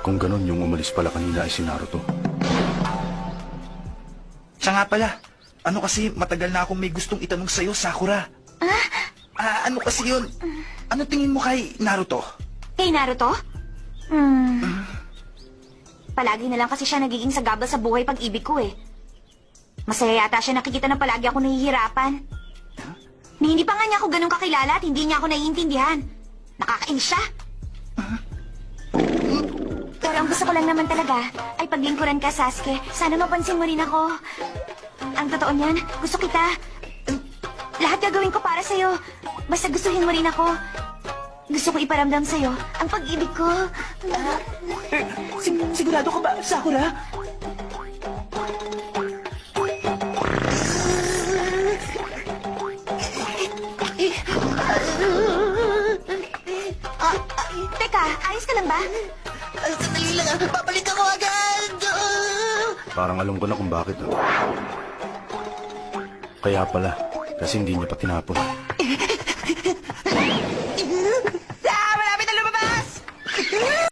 Kung ganun, yung umalis pala kanina ay si Naruto. Siya nga pala. Ano kasi, matagal na akong may gustong itanong sa'yo, Sakura. Ano kasi yun? Ano tingin mo kay Naruto? Kay Naruto? Palagi na lang kasi siya nagiging sagabal sa buhay pag-ibig ko eh. Masaya yata siya nakikita na palagi ako nahihirapan. Ni hindi pa nga niya ako ganun kakilala at hindi niya ako naiintindihan. Nakakainis siya. Pero ang gusto ko lang naman talaga ay paglingkuran ka, Sasuke. Sana mapansin mo rin ako. Ang totoo niyan, gusto kita. Lahat gagawin ko para sa'yo. Basta gustuhin mo rin ako. Gusto ko iparamdam sa'yo ang pag-ibig ko. Sigurado ka ba, Sakura? Teka, ayos ka lang ba? Sandali lang, babalik ako agad! Parang alam ko na kung bakit. Kaya pala, kasi hindi niya pa tinapon.